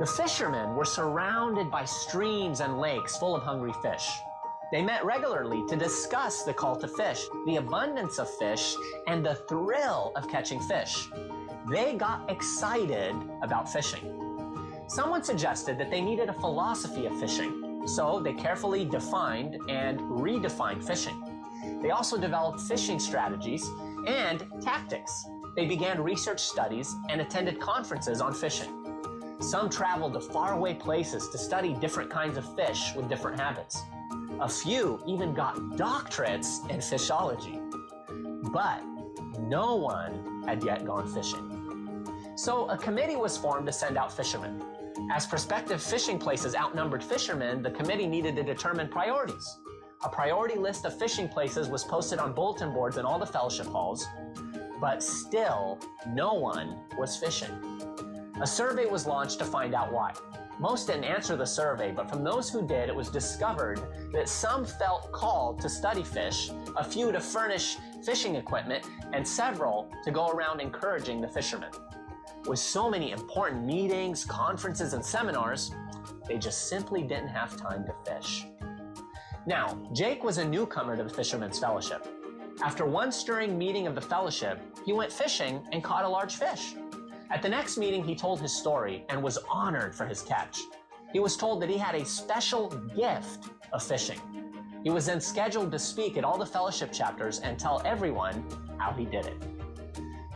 The fishermen were surrounded by streams and lakes full of hungry fish. They met regularly to discuss the call to fish, the abundance of fish, and the thrill of catching fish. They got excited about fishing. Someone suggested that they needed a philosophy of fishing, so they carefully defined and redefined fishing. They also developed fishing strategies and tactics. They began research studies and attended conferences on fishing. Some traveled to faraway places to study different kinds of fish with different habits. A few even got doctorates in fishology. But no one had yet gone fishing. So a committee was formed to send out fishermen. As prospective fishing places outnumbered fishermen, the committee needed to determine priorities. A priority list of fishing places was posted on bulletin boards in all the fellowship halls, but still no one was fishing. A survey was launched to find out why. Most didn't answer the survey, but from those who did, it was discovered that some felt called to study fish, a few to furnish fishing equipment, and several to go around encouraging the fishermen. With so many important meetings, conferences, and seminars, they just simply didn't have time to fish. Now, Jake was a newcomer to the Fishermen's Fellowship. After one stirring meeting of the fellowship, he went fishing and caught a large fish. At the next meeting, he told his story and was honored for his catch. He was told that he had a special gift of fishing. He was then scheduled to speak at all the fellowship chapters and tell everyone how he did it.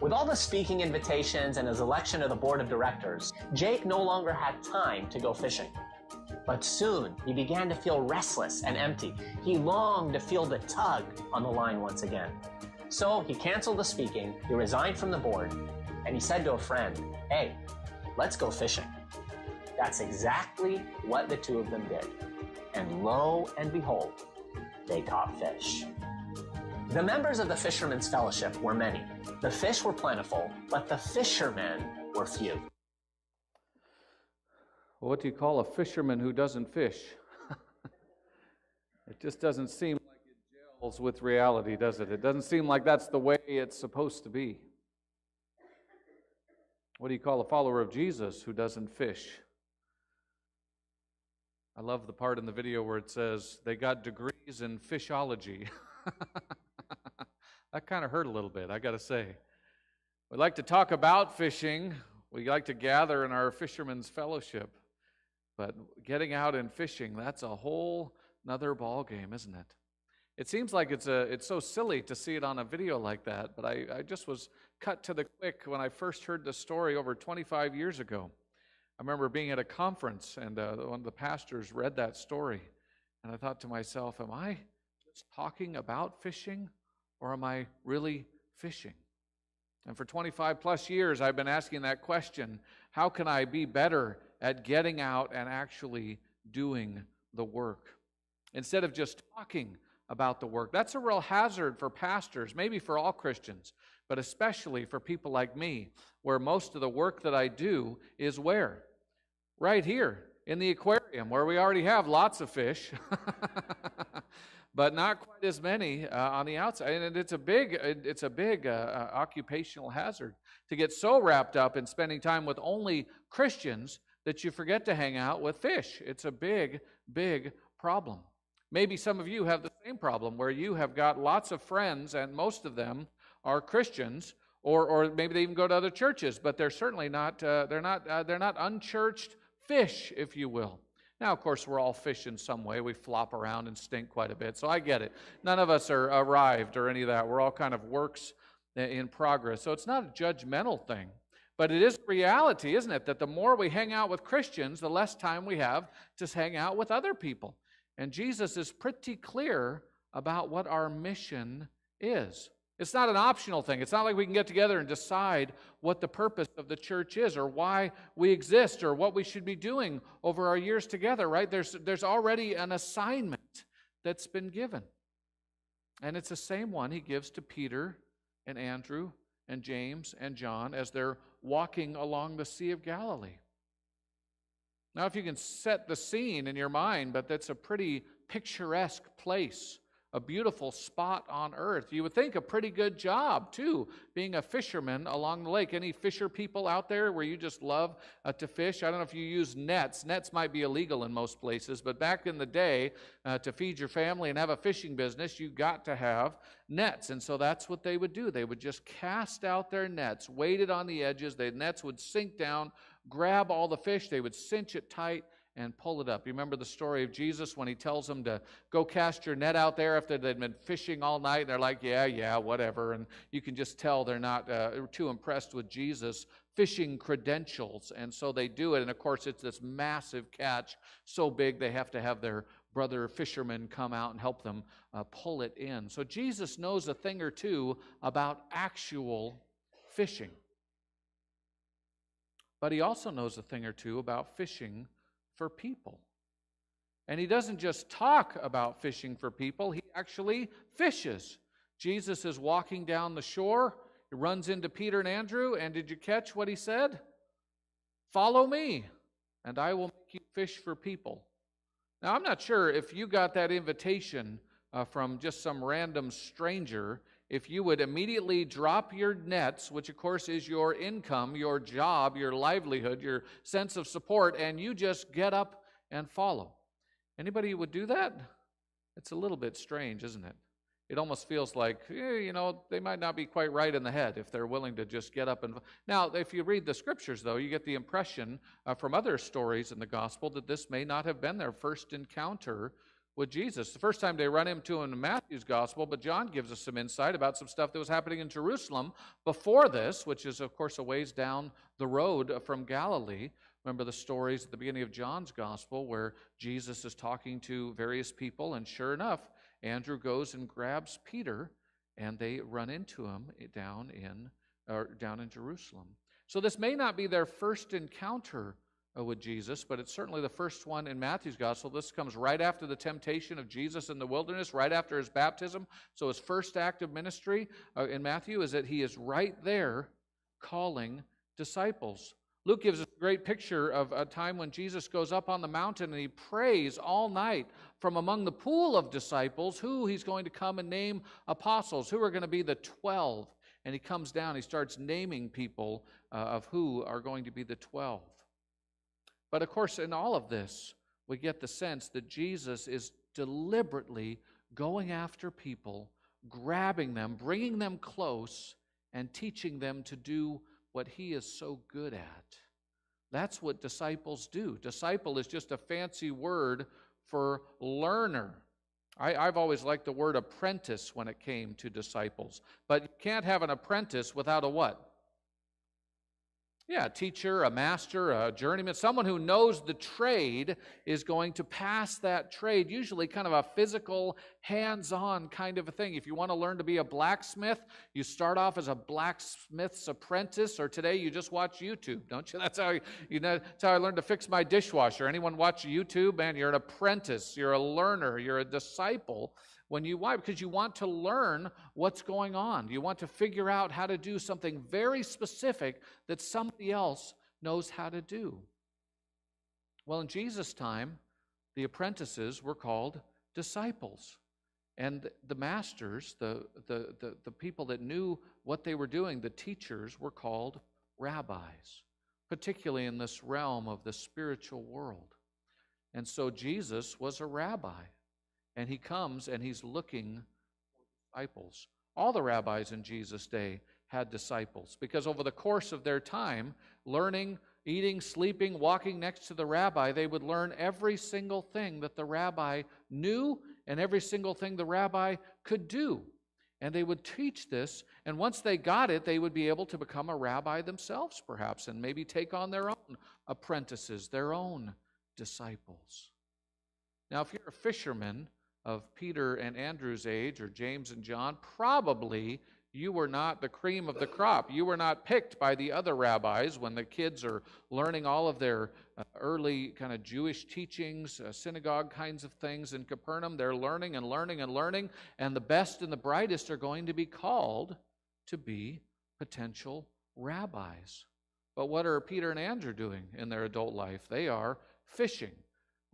With all the speaking invitations and his election to the board of directors, Jake no longer had time to go fishing. But soon, he began to feel restless and empty. He longed to feel the tug on the line once again. So he canceled the speaking, he resigned from the board, and he said to a friend, "Hey, let's go fishing." That's exactly what the two of them did. And lo and behold, they caught fish. The members of the Fishermen's Fellowship were many. The fish were plentiful, but the fishermen were few. What do you call a fisherman who doesn't fish? It just doesn't seem like it gels with reality, does it? It doesn't seem like that's the way it's supposed to be. What do you call a follower of Jesus who doesn't fish? I love the part in the video where it says they got degrees in fishology. That kind of hurt a little bit, I got to say. We like to talk about fishing. We like to gather in our fishermen's fellowship. But getting out and fishing, that's a whole nother ball game, isn't it? It seems like it's so silly to see it on a video like that, but I just was cut to the quick when I first heard the story over 25 years ago. I remember being at a conference, and one of the pastors read that story, and I thought to myself, am I just talking about fishing, or am I really fishing? And for 25 plus years, I've been asking that question, how can I be better at getting out and actually doing the work? Instead of just talking about the work. That's a real hazard for pastors, maybe for all Christians, but especially for people like me, where most of the work that I do is where? Right here in the aquarium, where we already have lots of fish, but not quite as many on the outside. And it's a big occupational hazard to get so wrapped up in spending time with only Christians that you forget to hang out with fish. It's a big, big problem. Maybe some of you have the same problem where you have got lots of friends and most of them are Christians, or maybe they even go to other churches, but they're certainly not they're not unchurched fish, if you will. Now, of course, we're all fish in some way. We flop around and stink quite a bit, so I get it. None of us are arrived or any of that. We're all kind of works in progress. So it's not a judgmental thing, but it is reality, isn't it, that the more we hang out with Christians, the less time we have to hang out with other people. And Jesus is pretty clear about what our mission is. It's not an optional thing. It's not like we can get together and decide what the purpose of the church is or why we exist or what we should be doing over our years together, right? There's already an assignment that's been given. And it's the same one he gives to Peter and Andrew and James and John as they're walking along the Sea of Galilee. Now, if you can set the scene in your mind, but that's a pretty picturesque place a beautiful spot on earth. You would think a pretty good job, too, being a fisherman along the lake. Any fisher people out there where you just love to fish? I don't know if you use nets. Nets might be illegal in most places, but back in the day, to feed your family and have a fishing business, you got to have nets. And so that's what they would do. They would just cast out their nets, weighted on the edges. The nets would sink down, grab all the fish. They would cinch it tight and pull it up. You remember the story of Jesus when he tells them to go cast your net out there after they'd been fishing all night, and they're like, yeah, whatever. And you can just tell they're not too impressed with Jesus' fishing credentials. And so they do it. And of course, it's this massive catch, so big they have to have their brother fishermen come out and help them pull it in. So Jesus knows a thing or two about actual fishing. But he also knows a thing or two about fishing for people. And he doesn't just talk about fishing for people, he actually fishes. Jesus is walking down the shore, he runs into Peter and Andrew, and did you catch what he said? Follow me, and I will make you fish for people. Now, I'm not sure if you got that invitation from just some random stranger, if you would immediately drop your nets, which of course is your income, your job, your livelihood, your sense of support, and you just get up and follow. Anybody who would do that? It's a little bit strange, isn't it? It almost feels like, they might not be quite right in the head if they're willing to just get up and... Now, if you read the scriptures, though, you get the impression from other stories in the gospel that this may not have been their first encounter with Jesus. The first time they run into him in Matthew's gospel, but John gives us some insight about some stuff that was happening in Jerusalem before this, which is, of course, a ways down the road from Galilee. Remember the stories at the beginning of John's gospel where Jesus is talking to various people, and sure enough, Andrew goes and grabs Peter, and they run into him down in Jerusalem. So this may not be their first encounter with Jesus, but it's certainly the first one in Matthew's gospel. This comes right after the temptation of Jesus in the wilderness, right after his baptism. So his first act of ministry in Matthew is that he is right there calling disciples. Luke gives us a great picture of a time when Jesus goes up on the mountain and he prays all night from among the pool of disciples who he's going to come and name apostles, who are going to be the 12. And he comes down, he starts naming people of who are going to be the 12. But of course, in all of this, we get the sense that Jesus is deliberately going after people, grabbing them, bringing them close, and teaching them to do what he is so good at. That's what disciples do. Disciple is just a fancy word for learner. I've always liked the word apprentice when it came to disciples. But you can't have an apprentice without a what? Yeah, a teacher, a master, a journeyman, someone who knows the trade is going to pass that trade, usually kind of a physical, hands-on kind of a thing. If you want to learn to be a blacksmith, you start off as a blacksmith's apprentice, or today you just watch YouTube, don't you? That's how I learned to fix my dishwasher. Anyone watch YouTube? Man, you're an apprentice, you're a learner, you're a disciple. Why? Because you want to learn what's going on. You want to figure out how to do something very specific that somebody else knows how to do. Well, in Jesus' time, the apprentices were called disciples. And the masters, the people that knew what they were doing, the teachers, were called rabbis, particularly in this realm of the spiritual world. And so Jesus was a rabbi. And he comes and he's looking for disciples. All the rabbis in Jesus' day had disciples because over the course of their time, learning, eating, sleeping, walking next to the rabbi, they would learn every single thing that the rabbi knew and every single thing the rabbi could do. And they would teach this, and once they got it, they would be able to become a rabbi themselves, perhaps, and maybe take on their own apprentices, their own disciples. Now, if you're a fisherman of Peter and Andrew's age, or James and John, probably you were not the cream of the crop. You were not picked by the other rabbis when the kids are learning all of their early kind of Jewish teachings, synagogue kinds of things in Capernaum. They're learning and learning and learning, and the best and the brightest are going to be called to be potential rabbis. But what are Peter and Andrew doing in their adult life? They are fishing.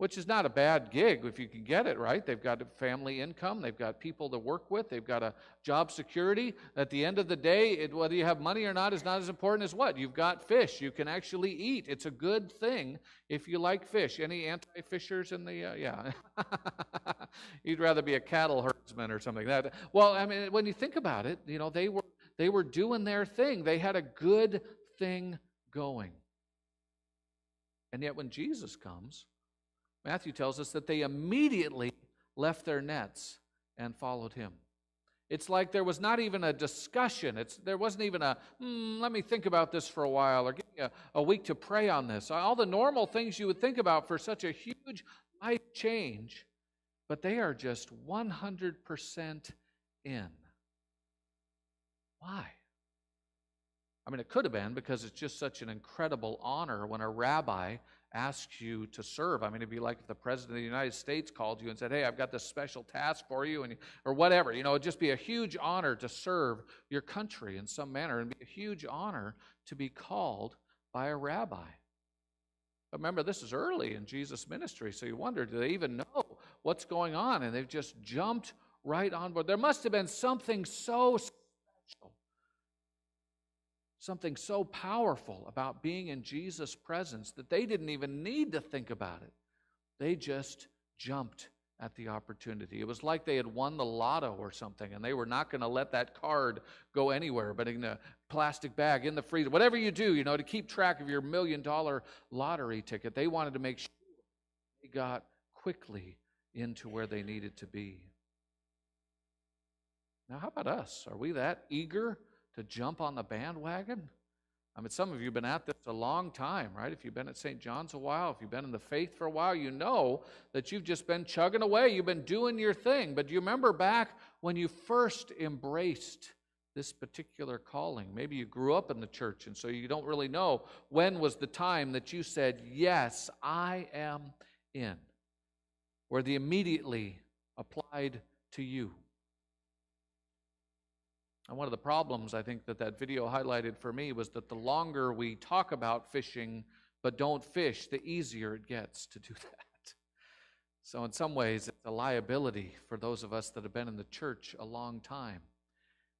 which is not a bad gig if you can get it, right? They've got a family income. They've got people to work with. They've got a job security. At the end of the day, whether you have money or not is not as important as what? You've got fish. You can actually eat. It's a good thing if you like fish. Any anti-fishers in the, yeah. You'd rather be a cattle herdsman or something like that. Well, I mean, when you think about it, you know, they were doing their thing. They had a good thing going. And yet when Jesus comes, Matthew tells us that they immediately left their nets and followed him. It's like there was not even a discussion. There wasn't even a, let me think about this for a while, or give me a week to pray on this. All the normal things you would think about for such a huge life change, but they are just 100% in. Why? I mean, it could have been because it's just such an incredible honor when a rabbi asks you to serve. I mean, it'd be like if the President of the United States called you and said, hey, I've got this special task for you, or whatever. You know, it'd just be a huge honor to serve your country in some manner, and be a huge honor to be called by a rabbi. But remember, this is early in Jesus' ministry, so you wonder, do they even know what's going on? And they've just jumped right on board. There must have been something so special, something so powerful about being in Jesus' presence that they didn't even need to think about it. They just jumped at the opportunity. It was like they had won the lotto or something, and they were not going to let that card go anywhere, but in a plastic bag, in the freezer, whatever you do, you know, to keep track of your $1 million lottery ticket. They wanted to make sure they got quickly into where they needed to be. Now, how about us? Are we that eager to jump on the bandwagon? I mean, some of you have been at this a long time, right? If you've been at St. John's a while, if you've been in the faith for a while, you know that you've just been chugging away. You've been doing your thing. But do you remember back when you first embraced this particular calling? Maybe you grew up in the church, and so you don't really know when was the time that you said, yes, I am in, where the immediately applied to you. And one of the problems I think that video highlighted for me was that the longer we talk about fishing but don't fish, the easier it gets to do that. So in some ways, it's a liability for those of us that have been in the church a long time.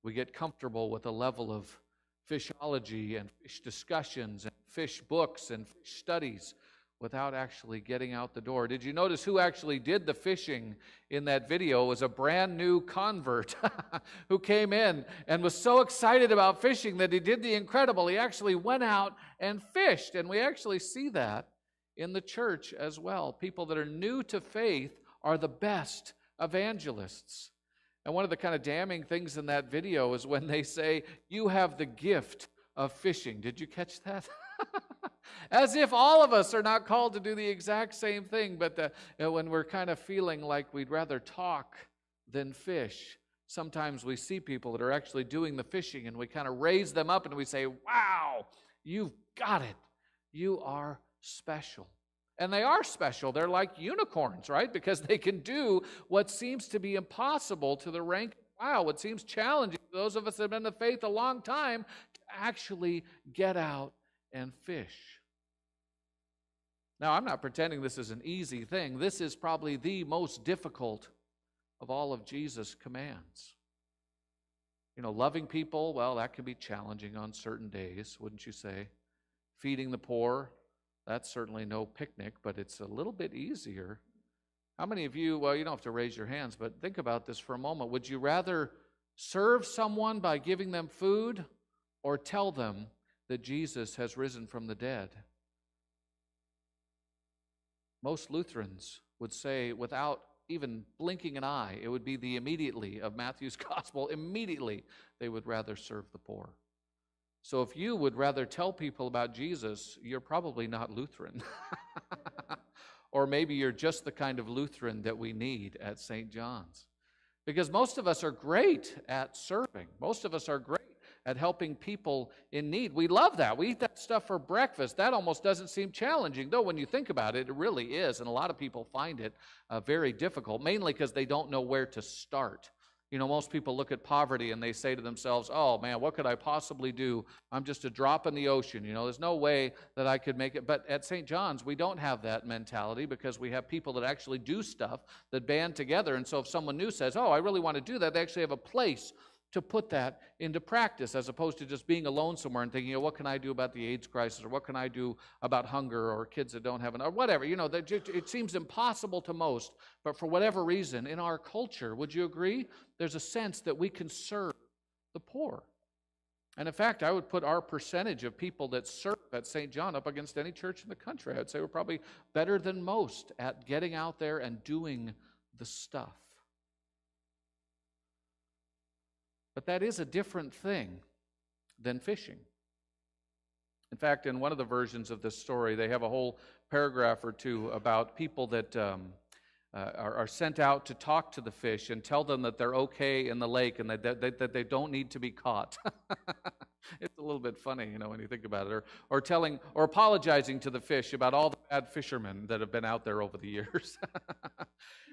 We get comfortable with a level of fishology and fish discussions and fish books and fish studies without actually getting out the door. Did you notice who actually did the fishing in that video? It was a brand new convert who came in and was so excited about fishing that he did the incredible. He actually went out and fished, and we actually see that in the church as well. People that are new to faith are the best evangelists. And one of the kind of damning things in that video is when they say, you have the gift of fishing. Did you catch that? As if all of us are not called to do the exact same thing, but when we're kind of feeling like we'd rather talk than fish, sometimes we see people that are actually doing the fishing, and we kind of raise them up and we say, wow, you've got it. You are special. And they are special. They're like unicorns, right? Because they can do what seems to be impossible to the rank and file, what seems challenging to those of us that have been in the faith a long time, to actually get out and fish. Now, I'm not pretending this is an easy thing. This is probably the most difficult of all of Jesus' commands. You know, loving people, well, that can be challenging on certain days, wouldn't you say? Feeding the poor, that's certainly no picnic, but it's a little bit easier. How many of you, well, you don't have to raise your hands, but think about this for a moment. Would you rather serve someone by giving them food, or tell them that Jesus has risen from the dead? Most Lutherans would say, without even blinking an eye, it would be the immediately of Matthew's gospel. Immediately, they would rather serve the poor. So if you would rather tell people about Jesus, you're probably not Lutheran. Or maybe you're just the kind of Lutheran that we need at St. John's. Because most of us are great at serving. Most of us are great at helping people in need. We love that. We eat that stuff for breakfast. That almost doesn't seem challenging, though when you think about it, it really is. And a lot of people find it very difficult, mainly because they don't know where to start You know, most people look at poverty and they say to themselves, oh man, what could I possibly do? I'm just a drop in the ocean. You know, there's no way that I could make it. But at St. John's, we don't have that mentality because we have people that actually do stuff that band together. And so if someone new says, oh, I really want to do that, they actually have a place to put that into practice, as opposed to just being alone somewhere and thinking, what can I do about the AIDS crisis, or what can I do about hunger, or kids that don't have or whatever. You know, it seems impossible to most, but for whatever reason, in our culture, would you agree, there's a sense that we can serve the poor. And in fact, I would put our percentage of people that serve at St. John up against any church in the country. I'd say we're probably better than most at getting out there and doing the stuff. But that is a different thing than fishing. In fact, in one of the versions of this story, they have a whole paragraph or two about people that are sent out to talk to the fish and tell them that they're okay in the lake and that they don't need to be caught. It's a little bit funny, you know, when you think about it. Or apologizing to the fish about all the bad fishermen that have been out there over the years.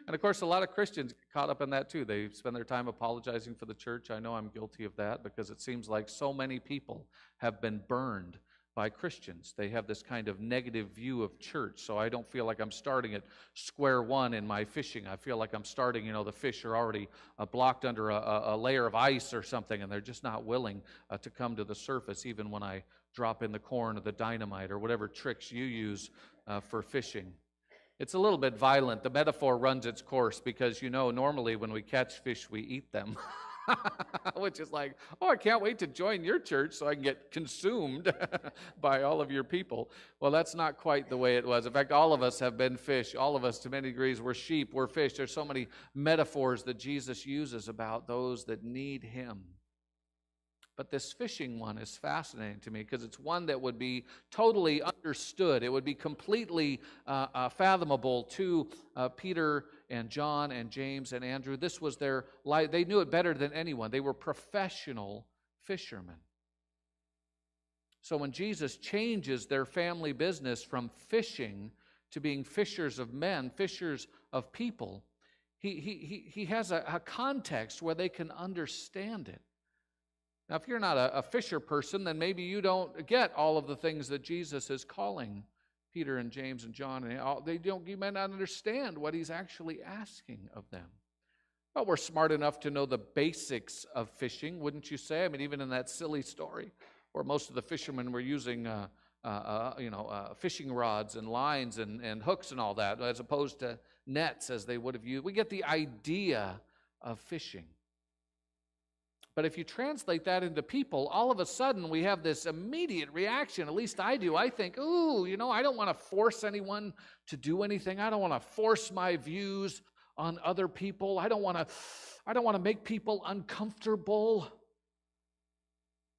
And of course, a lot of Christians get caught up in that too. They spend their time apologizing for the church. I know I'm guilty of that because it seems like so many people have been burned by Christians. They have this kind of negative view of church. So I don't feel like I'm starting at square one in my fishing. I feel like I'm starting, you know, the fish are already blocked under a layer of ice or something, and they're just not willing to come to the surface, even when I drop in the corn or the dynamite or whatever tricks you use for fishing. It's a little bit violent. The metaphor runs its course because, you know, normally when we catch fish, we eat them. Which is like, oh, I can't wait to join your church so I can get consumed by all of your people. Well, that's not quite the way it was. In fact, all of us have been fish. All of us, to many degrees, we're sheep, we're fish. There's so many metaphors that Jesus uses about those that need him. But this fishing one is fascinating to me because it's one that would be totally understood. It would be completely fathomable to Peter and John and James and Andrew. This was their life. They knew it better than anyone. They were professional fishermen. So when Jesus changes their family business from fishing to being fishers of men, fishers of people, he has a context where they can understand it. Now, if you're not a fisher person, then maybe you don't get all of the things that Jesus is calling Peter and James and John. And you may not understand what he's actually asking of them. Well, we're smart enough to know the basics of fishing, wouldn't you say? I mean, even in that silly story where most of the fishermen were using fishing rods and lines and hooks and all that, as opposed to nets as they would have used. We get the idea of fishing. But if you translate that into people, all of a sudden we have this immediate reaction. At least I do. I think, ooh, you know, I don't want to force anyone to do anything. I don't want to force my views on other people. I don't want to make people uncomfortable.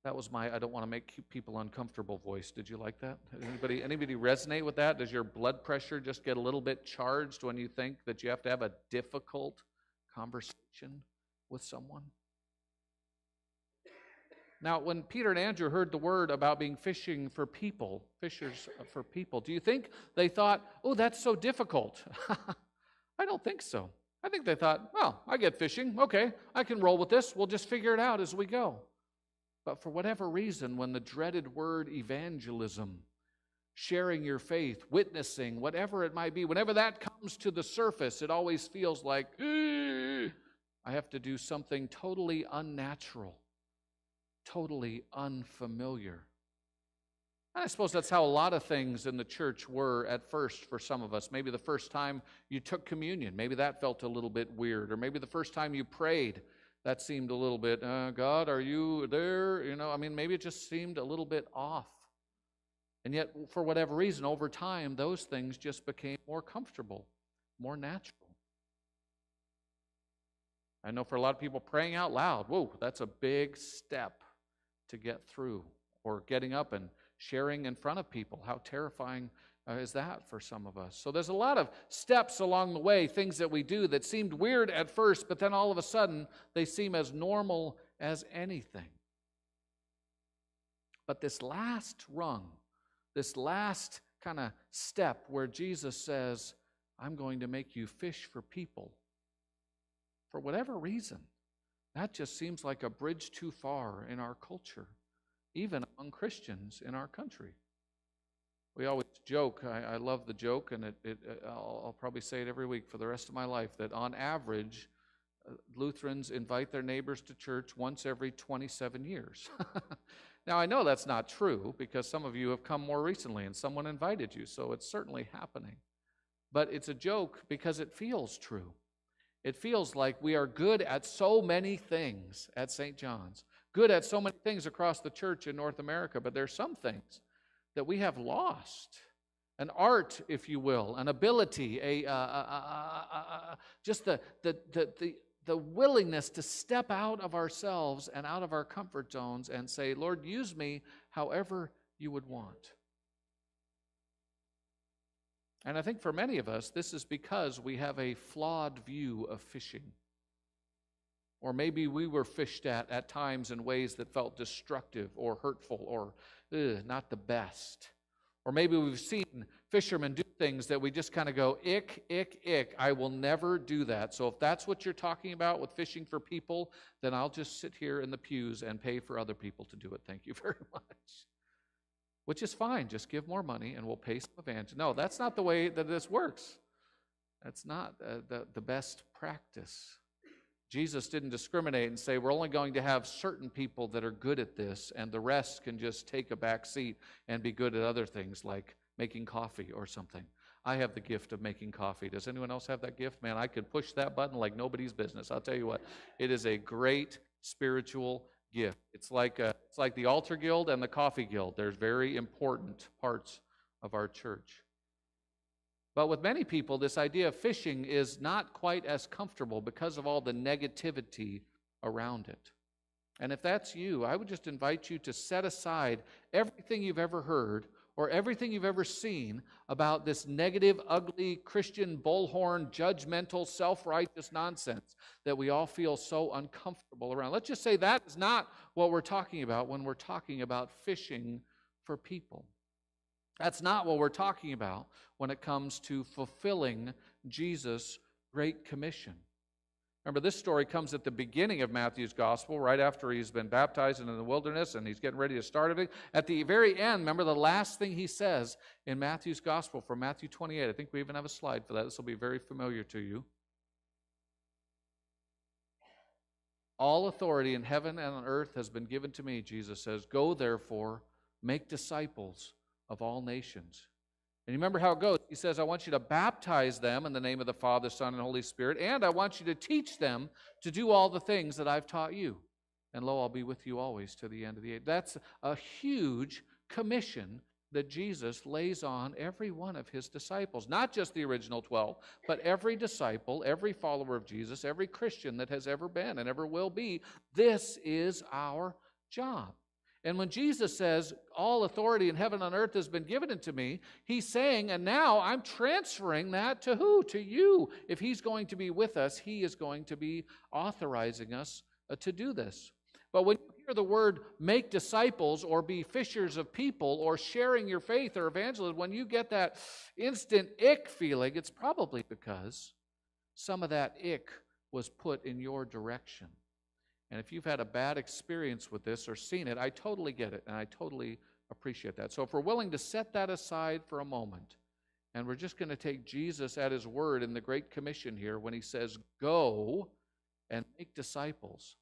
That was my I don't want to make people uncomfortable voice. Did you like that? Anybody resonate with that? Does your blood pressure just get a little bit charged when you think that you have to have a difficult conversation with someone? Now, when Peter and Andrew heard the word about being fishers for people, do you think they thought, oh, that's so difficult? I don't think so. I think they thought, well, I get fishing. Okay, I can roll with this. We'll just figure it out as we go. But for whatever reason, when the dreaded word evangelism, sharing your faith, witnessing, whatever it might be, whenever that comes to the surface, it always feels like, I have to do something totally unnatural. Totally unfamiliar. And I suppose that's how a lot of things in the church were at first for some of us. Maybe the first time you took communion, maybe that felt a little bit weird. Or maybe the first time you prayed, that seemed a little bit, God, are you there? You know, I mean, maybe it just seemed a little bit off. And yet, for whatever reason, over time, those things just became more comfortable, more natural. I know for a lot of people, praying out loud, whoa, that's a big step to get through, or getting up and sharing in front of people. How terrifying is that for some of us? So there's a lot of steps along the way, things that we do that seemed weird at first, but then all of a sudden they seem as normal as anything. But this last rung, this last kind of step where Jesus says, I'm going to make you fish for people, for whatever reason, That just seems like a bridge too far in our culture, even among Christians in our country. We always joke, I love the joke, and I'll probably say it every week for the rest of my life, that on average, Lutherans invite their neighbors to church once every 27 years. Now, I know that's not true because some of you have come more recently and someone invited you, so it's certainly happening. But it's a joke because it feels true. It feels like we are good at so many things at St. John's, good at so many things across the church in North America, but there's some things that we have lost. An art, if you will, an ability, just the willingness to step out of ourselves and out of our comfort zones and say, Lord, use me however you would want. And I think for many of us, this is because we have a flawed view of fishing. Or maybe we were fished at times in ways that felt destructive or hurtful or not the best. Or maybe we've seen fishermen do things that we just kind of go, ick, ick, ick. I will never do that. So if that's what you're talking about with fishing for people, then I'll just sit here in the pews and pay for other people to do it. Thank you very much. Which is fine. Just give more money and we'll pay some evangelists. No, that's not the way that this works. That's not the best practice. Jesus didn't discriminate and say we're only going to have certain people that are good at this and the rest can just take a back seat and be good at other things like making coffee or something. I have the gift of making coffee. Does anyone else have that gift? Man, I could push that button like nobody's business. I'll tell you what, it is a great spiritual gift. It's like the altar guild and the coffee guild. They're very important parts of our church. But with many people, this idea of fishing is not quite as comfortable because of all the negativity around it. And if that's you, I would just invite you to set aside everything you've ever heard or everything you've ever seen about this negative, ugly, Christian, bullhorn, judgmental, self-righteous nonsense that we all feel so uncomfortable around. Let's just say that is not what we're talking about when we're talking about fishing for people. That's not what we're talking about when it comes to fulfilling Jesus' Great Commission. Remember, this story comes at the beginning of Matthew's Gospel, right after he's been baptized in the wilderness and he's getting ready to start everything. At the very end, remember the last thing he says in Matthew's Gospel from Matthew 28. I think we even have a slide for that. This will be very familiar to you. All authority in heaven and on earth has been given to me, Jesus says. Go, therefore, make disciples of all nations. And you remember how it goes. He says, I want you to baptize them in the name of the Father, Son, and Holy Spirit, and I want you to teach them to do all the things that I've taught you. And lo, I'll be with you always to the end of the age. That's a huge commission that Jesus lays on every one of his disciples. Not just the original 12, but every disciple, every follower of Jesus, every Christian that has ever been and ever will be. This is our job. And when Jesus says, all authority in heaven and earth has been given unto me, he's saying, and now I'm transferring that to who? To you. If he's going to be with us, he is going to be authorizing us to do this. But when you hear the word make disciples or be fishers of people or sharing your faith or evangelism, when you get that instant ick feeling, it's probably because some of that ick was put in your direction. And if you've had a bad experience with this or seen it, I totally get it, and I totally appreciate that. So if we're willing to set that aside for a moment, and we're just going to take Jesus at his word in the Great Commission here when he says, go and make disciples.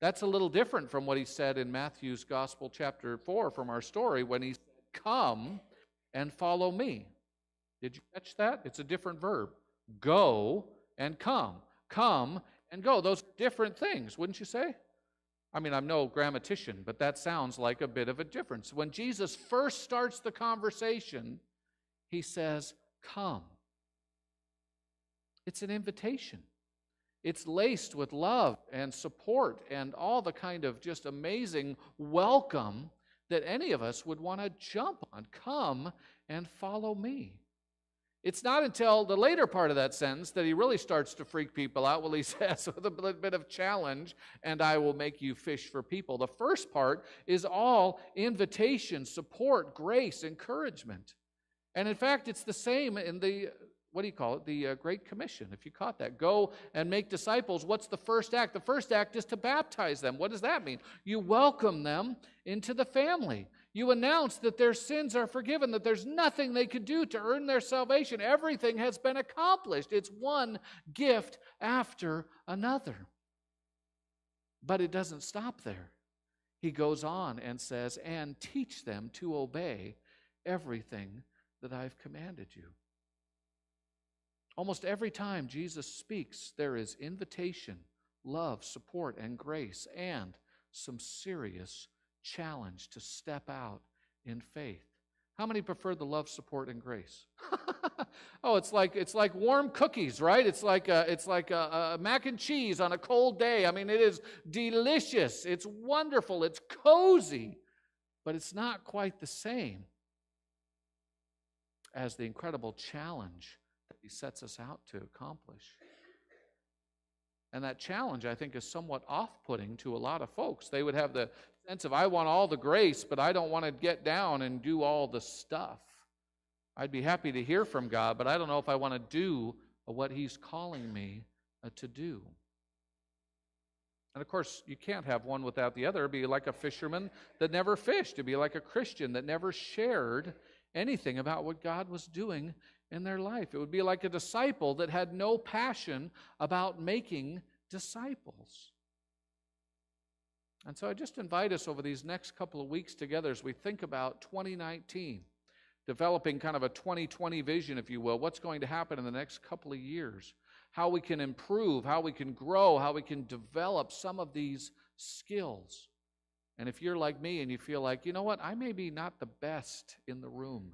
That's a little different from what he said in Matthew's Gospel chapter 4 from our story when he said, come and follow me. Did you catch that? It's a different verb. Go and come. Come and go. Those are different things, wouldn't you say? I mean, I'm no grammatician, but that sounds like a bit of a difference. When Jesus first starts the conversation, he says, come. It's an invitation. It's laced with love and support and all the kind of just amazing welcome that any of us would want to jump on. Come and follow me. It's not until the later part of that sentence that he really starts to freak people out. Well, he says with a bit of challenge, and I will make you fish for people. The first part is all invitation, support, grace, encouragement. And in fact, it's the same in the what do you call it? The Great Commission, if you caught that. Go and make disciples. What's the first act? The first act is to baptize them. What does that mean? You welcome them into the family. You announce that their sins are forgiven, that there's nothing they could do to earn their salvation. Everything has been accomplished. It's one gift after another. But it doesn't stop there. He goes on and says, and teach them to obey everything that I've commanded you. Almost every time Jesus speaks, there is invitation, love, support, and grace, and some serious challenge to step out in faith. How many prefer the love, support, and grace? Oh, it's like warm cookies, right? It's like a mac and cheese on a cold day. I mean, it is delicious. It's wonderful. It's cozy, but it's not quite the same as the incredible challenge that he sets us out to accomplish. And that challenge, I think, is somewhat off-putting to a lot of folks. They would have the sense of, I want all the grace, but I don't want to get down and do all the stuff. I'd be happy to hear from God, but I don't know if I want to do what he's calling me to do. And of course, you can't have one without the other. It'd be like a fisherman that never fished. It'd be like a Christian that never shared anything about what God was doing in their life. It would be like a disciple that had no passion about making disciples. And so I just invite us over these next couple of weeks together as we think about 2019, developing kind of a 2020 vision, if you will, what's going to happen in the next couple of years, how we can improve, how we can grow, how we can develop some of these skills. And if you're like me and you feel like, you know what, I may be not the best in the room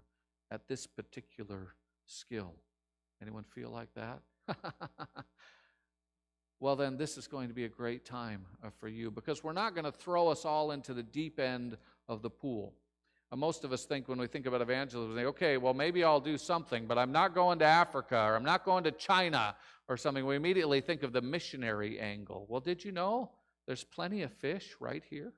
at this particular skill. Anyone feel like that? Well, then this is going to be a great time for you, because we're not going to throw us all into the deep end of the pool. Most of us think, when we think about evangelism, we think, okay, well, maybe I'll do something, but I'm not going to Africa, or I'm not going to China or something. We immediately think of the missionary angle. Well, did you know there's plenty of fish right here?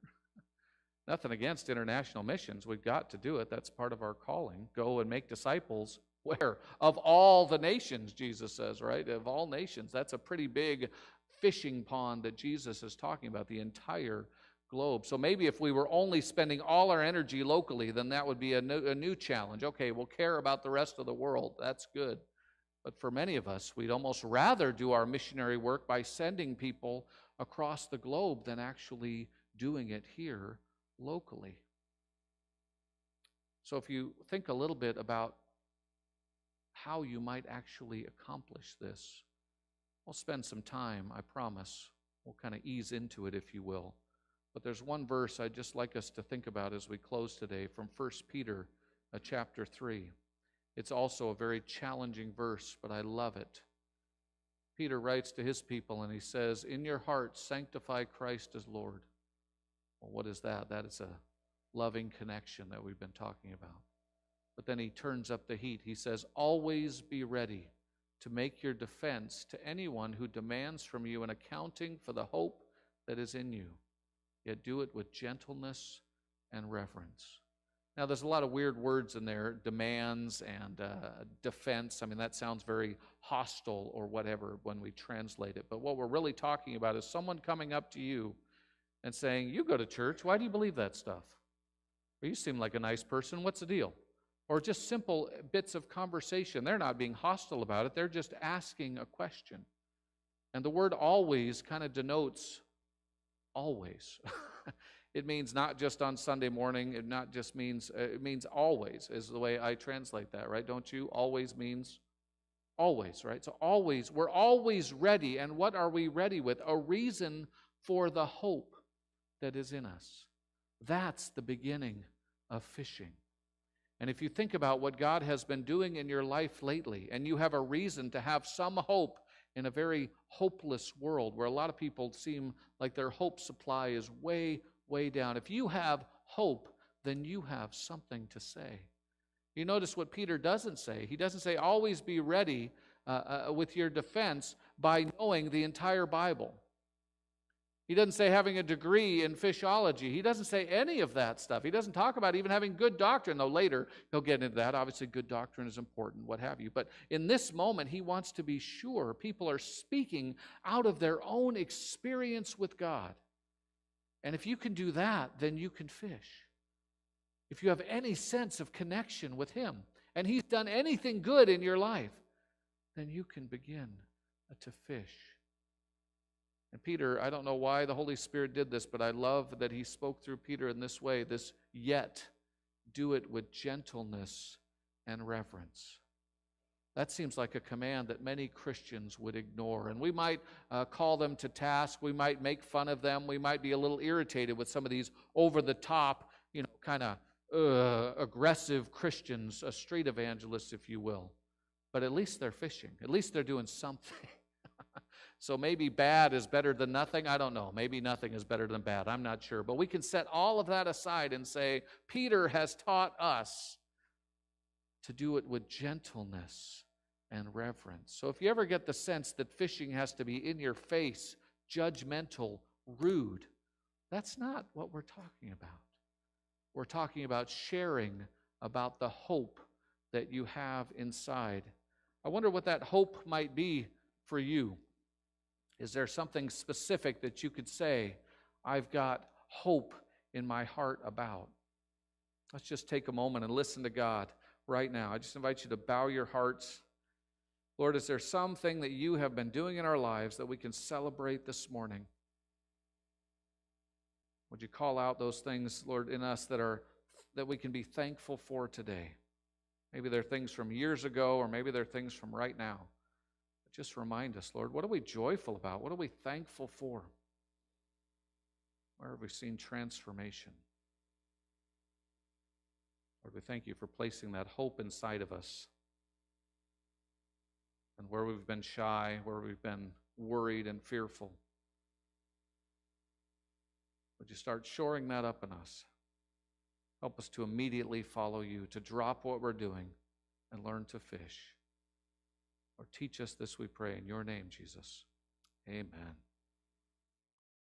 Nothing against international missions. We've got to do it. That's part of our calling. Go and make disciples. Where? Of all the nations, Jesus says, right? Of all nations. That's a pretty big fishing pond that Jesus is talking about, the entire globe. So maybe if we were only spending all our energy locally, then that would be a new challenge. Okay, we'll care about the rest of the world. That's good. But for many of us, we'd almost rather do our missionary work by sending people across the globe than actually doing it here locally. So if you think a little bit about how you might actually accomplish this, we'll spend some time, I promise. We'll kind of ease into it, if you will. But there's one verse I'd just like us to think about as we close today from 1 Peter chapter 3. It's also a very challenging verse, but I love it. Peter writes to his people and he says, in your hearts sanctify Christ as Lord. Well, what is that? That is a loving connection that we've been talking about. But then he turns up the heat. He says, always be ready to make your defense to anyone who demands from you an accounting for the hope that is in you. Yet do it with gentleness and reverence. Now, there's a lot of weird words in there, demands and defense. I mean, that sounds very hostile or whatever when we translate it. But what we're really talking about is someone coming up to you and saying, you go to church, why do you believe that stuff? Or you seem like a nice person, what's the deal? Or just simple bits of conversation. They're not being hostile about it, they're just asking a question. And the word always kind of denotes always. It means not just on Sunday morning, it means always is the way I translate that, right? Don't you? Always means always, right? So always, we're always ready. And what are we ready with? A reason for the hope that is in us. That's the beginning of fishing. And if you think about what God has been doing in your life lately, and you have a reason to have some hope in a very hopeless world where a lot of people seem like their hope supply is way, way down. If you have hope, then you have something to say. You notice what Peter doesn't say. He doesn't say, always be ready with your defense by knowing the entire Bible. He doesn't say having a degree in fishology. He doesn't say any of that stuff. He doesn't talk about even having good doctrine, though later he'll get into that. Obviously, good doctrine is important, what have you. But in this moment, he wants to be sure people are speaking out of their own experience with God. And if you can do that, then you can fish. If you have any sense of connection with him, and he's done anything good in your life, then you can begin to fish. And Peter, I don't know why the Holy Spirit did this, but I love that he spoke through Peter in this way, this yet do it with gentleness and reverence. That seems like a command that many Christians would ignore. And we might call them to task. We might make fun of them. We might be a little irritated with some of these over-the-top, kind of aggressive Christians, street evangelists, if you will. But at least they're fishing. At least they're doing something. So maybe bad is better than nothing. I don't know. Maybe nothing is better than bad. I'm not sure. But we can set all of that aside and say, Peter has taught us to do it with gentleness and reverence. So if you ever get the sense that fishing has to be in your face, judgmental, rude, that's not what we're talking about. We're talking about sharing about the hope that you have inside. I wonder what that hope might be for you. Is there something specific that you could say, I've got hope in my heart about? Let's just take a moment and listen to God right now. I just invite you to bow your hearts. Lord, is there something that you have been doing in our lives that we can celebrate this morning? Would you call out those things, Lord, in us that we can be thankful for today? Maybe they're things from years ago, or maybe they're things from right now. But just remind us, Lord, what are we joyful about? What are we thankful for? Where have we seen transformation? Lord, we thank you for placing that hope inside of us. And where we've been shy, where we've been worried and fearful, would you start shoring that up in us? Help us to immediately follow you, to drop what we're doing and learn to fish. Lord, teach us this, we pray, in your name, Jesus. Amen.